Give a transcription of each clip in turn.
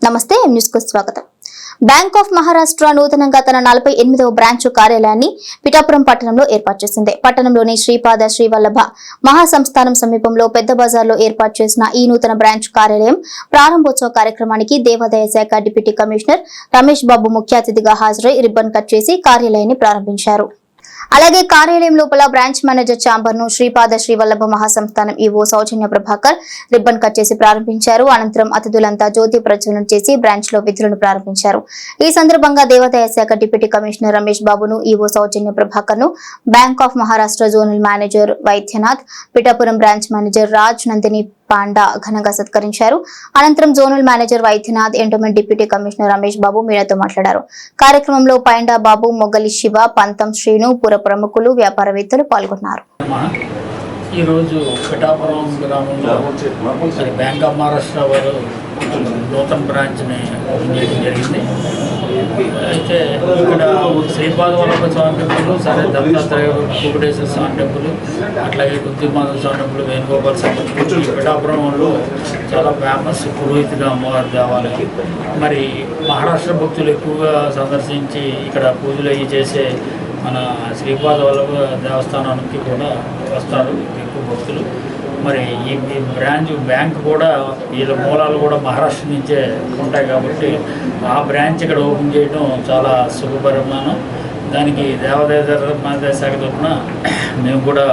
నమస్తే న్యూస్ కు స్వాగతం. బ్యాంక్ ఆఫ్ మహారాష్ట్ర నూతనంగా తన 48వ బ్రాంచ్ కార్యాలయాన్ని పిఠాపురం పట్టణంలో ఏర్పాటు చేసింది. పట్టణంలోని శ్రీపాద శ్రీవల్లభ మహాసంస్థానం సమీపంలో పెద్ద బజార్లో ఏర్పాటు చేసిన ఈ నూతన బ్రాంచ్ కార్యాలయం ప్రారంభోత్సవ కార్యక్రమానికి దేవాదాయ శాఖ డిప్యూటీ కమిషనర్ రమేష్ బాబు ముఖ్య అతిథిగా హాజరై రిబ్బన్ కట్ చేసి కార్యాలయాన్ని ప్రారంభించారు. అలాగే కార్యాలయం లోపల బ్రాంచ్ మేనేజర్ ఛాంబర్ ను Sripada Srivallabha Mahasamsthanam EO Soujanya Prabhakar ribbon cut చేసి ప్రారంభించారు. అనంతరం అతిథులంతా జ్యోతి ప్రజ్వలన చేసి బ్రాంచ్ లో విధులను ప్రారంభించారు. ఈ సందర్భంగా దేవాదాయ శాఖ డిప్యూటీ కమిషనర్ రమేష్ బాబును ఈవో సౌజన్య ప్రభాకర్ ను bank of Maharashtra zonal manager Vaidyanath, Pithapuram branch manager Raj Nandini Panda ఘనంగా సత్కరించారు. అనంతరం zonal manager Vaidyanath, endowment deputy commissioner Ramesh Babu మీడియాతో మాట్లాడారు. కార్యక్రమంలో పైండా బాబు, మొగ్గలి శివ, పంతం శ్రీను, పుర ప్రముఖులు, వ్యాపారవేత్తలు పాల్గొన్నారు. ఈరోజు పిఠాపురం గ్రామంలో బ్యాంక్ ఆఫ్ మహారాష్ట్ర వారు నూతన బ్రాంచ్ని ఓపెన్ చేయడం జరిగింది. అయితే ఇక్కడ శ్రీపాద వల్లభ స్వామి టెంపుల్, సరే దత్తాత్రేయ వెంకటేశ్వర స్వామి టెంపుల్, అట్లాగే కుంతిమాధవ స్వామి టెంపుల్, వేణుగోపాల స్వామి టెంపుల్ పిఠాపురంలో చాలా ఫేమస్ పురోహితుగా అమ్మవారి దేవాలయం. మరి మహారాష్ట్ర భక్తులు ఎక్కువగా సందర్శించి ఇక్కడ పూజలు అవి చేసే మన శ్రీపాద వల్లభ దేవస్థానానికి కూడా వస్తారు ఎక్కువ భక్తులు. మరి ఈ బ్యాంక్ కూడా వీళ్ళ మూలాలు కూడా మహారాష్ట్ర నుంచే ఉంటాయి కాబట్టి ఆ బ్రాంచ్ ఇక్కడ ఓపెన్ చేయడం చాలా శుభపరిమాణం. దానికి దేవాదాయ శాఖ తరఫున మేము కూడా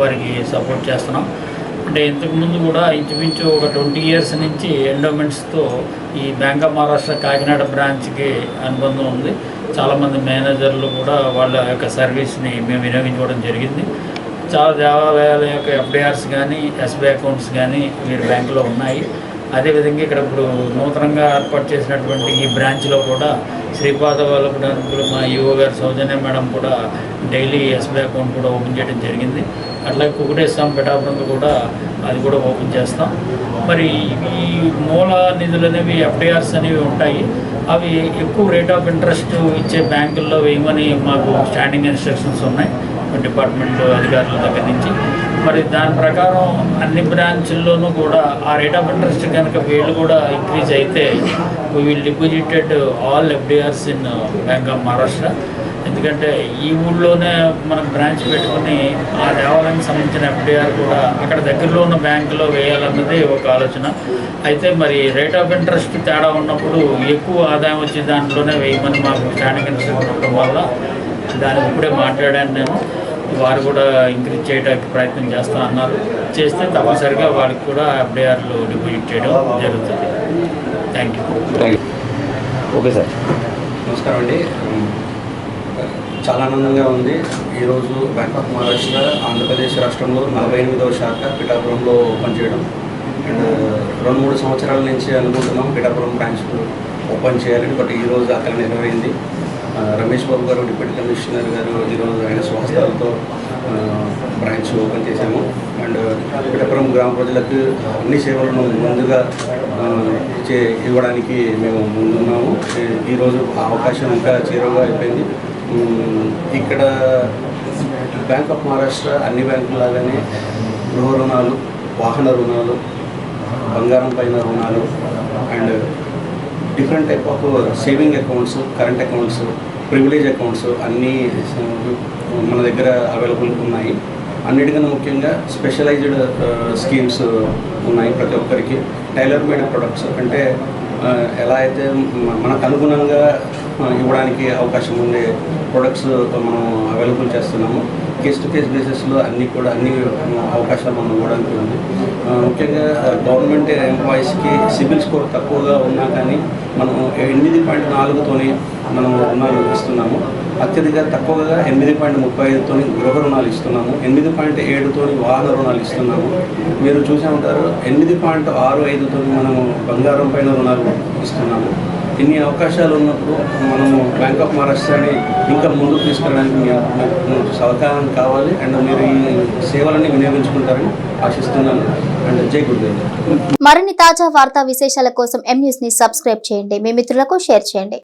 వారికి సపోర్ట్ చేస్తున్నాం. అంటే ఇంతకుముందు కూడా ఇంచుమించు ఒక 20 years నుంచి ఎండోమెంట్స్తో ఈ బ్యాంక్ ఆఫ్ మహారాష్ట్ర కాకినాడ బ్రాంచ్కి అనుబంధం ఉంది. చాలామంది మేనేజర్లు కూడా వాళ్ళ యొక్క సర్వీస్ని మేము వినియోగించుకోవడం జరిగింది. చాలా దేవాలయాల యొక్క FDRs కానీ SBI అకౌంట్స్ కానీ వీరి బ్యాంకులో ఉన్నాయి. అదేవిధంగా ఇక్కడ ఇప్పుడు నూతనంగా ఏర్పాటు చేసినటువంటి ఈ బ్రాంచ్లో కూడా శ్రీపాద వల్లభ టెంపుల్ మా ఈఓ గారు సౌజన్య మేడం కూడా డైలీ SBI అకౌంట్ కూడా ఓపెన్ చేయడం జరిగింది. అట్లాగే కుకుటేశ్వరం పిఠాపురంలో కూడా అది కూడా ఓపెన్ చేస్తాం. మరి ఈ మూల నిధులు అనేవి FDRs అనేవి ఉంటాయి. అవి ఎక్కువ రేట్ ఆఫ్ ఇంట్రెస్ట్ ఇచ్చే బ్యాంకుల్లో వేయమని మాకు స్టాండింగ్ ఇన్స్ట్రక్షన్స్ ఉన్నాయి డిపార్ట్మెంట్ అధికారుల దగ్గర నుంచి. మరి దాని ప్రకారం అన్ని బ్రాంచుల్లోనూ కూడా ఆ రేట్ ఆఫ్ ఇంట్రెస్ట్ కనుక వీళ్ళు కూడా ఇంక్రీజ్ అయితే we will deposited all FDRs in bank of Maharashtra. ఎందుకంటే ఈ ఊళ్ళోనే మనకు బ్రాంచ్ పెట్టుకుని ఆ దేవాలయానికి సంబంధించిన FDR కూడా అక్కడ దగ్గరలో ఉన్న బ్యాంకులో వేయాలన్నది ఒక ఆలోచన. అయితే మరి రేట్ ఆఫ్ ఇంట్రెస్ట్ తేడా ఉన్నప్పుడు ఎక్కువ ఆదాయం వచ్చే దాంట్లోనే వేయమని మాకు స్టాండింగ్ ఇన్స్ట్రక్షన్ ఉండడం వల్ల దాన్ని ఇప్పుడే మాట్లాడాను నేను. వారు కూడా ఇంక్రీజ్ చేయడానికి ప్రయత్నం చేస్తా అన్నారు. చేస్తే తప్పనిసరిగా వారికి కూడా FDRలు డిపాజిట్ చేయడం జరుగుతుంది. Thank you. ఓకే సార్, నమస్కారం అండి. చాలా ఆనందంగా ఉంది. ఈరోజు బ్యాంక్ ఆఫ్ మహారాష్ట్ర ఆంధ్రప్రదేశ్ రాష్ట్రంలో 48వ శాఖ పిఠాపురంలో ఓపెన్ చేయడం. అండ్ 2-3 సంవత్సరాల నుంచి అనుకుంటున్నాం పిఠాపురం బ్రాంచ్ ఓపెన్ చేయాలని. బట్ ఈరోజు అక్కడ నెరవేరింది. రమేష్ బాబు గారు, డిప్యూటీ కమిషనర్ గారు ఈరోజు ఆయన స్వహస్తాలతో బ్రాంచ్ ఓపెన్ చేశాము. అండ్ పిఠాపురం గ్రామ ప్రజలకు అన్ని సేవలను ముందుగా ఇవ్వడానికి మేము ముందున్నాము. ఈరోజు అవకాశం ఇంకా చేరువగా అయిపోయింది. ఇక్కడ బ్యాంక్ ఆఫ్ మహారాష్ట్ర అన్ని బ్యాంకులాగానే గృహ రుణాలు, వాహన రుణాలు, బంగారం పైన రుణాలు and different type of saving accounts, current accounts, privilege accounts అన్నీ మన దగ్గర అవైలబుల్ ఉన్నాయి. అన్నిటికన్నా ముఖ్యంగా స్పెషలైజ్డ్ స్కీమ్స్ ఉన్నాయి ప్రతి ఒక్కరికి. టైలర్ మేడ్ ప్రొడక్ట్స్ అంటే ఎలా అయితే మనకు అనుగుణంగా ఇవ్వడానికి అవకాశం ఉండే ప్రొడక్ట్స్ మనం అవైలబుల్ చేస్తున్నాము. కేస్ టు కేస్ బేసిస్లో అన్ని అవకాశాలు మనం ఇవ్వడానికి ఉంది. ముఖ్యంగా గవర్నమెంట్ ఎంప్లాయీస్కి సిబిల్ స్కోర్ తక్కువగా ఉన్నా కానీ మనం 8.4తోని మనం రుణాలు ఇస్తున్నాము. అత్యధిక తక్కువగా 8.35తోని గృహ రుణాలు ఇస్తున్నాము. 8.7తోని వాహన రుణాలు ఇస్తున్నాము. మీరు చూసే ఉంటారు 8.65తోని మనము బంగారం పైన రుణాలు ఇస్తున్నాము. ఇన్ని అవకాశాలు ఉన్నప్పుడు మనము బ్యాంక్ ఆఫ్ మహారాష్ట్రని ఇంకా ముందుకు తీసుకెళ్ళడానికి మీకు సహకారం కావాలి. అండ్ మీరు ఈ సేవలని వినియోగించుకుంటారని ఆశిస్తున్నాను. అండ్ జై గురుదేవ్. మరిన్ని తాజా వార్తా విశేషాల కోసం M News ని సబ్స్క్రైబ్ చేయండి. మీ మిత్రులకు షేర్ చేయండి.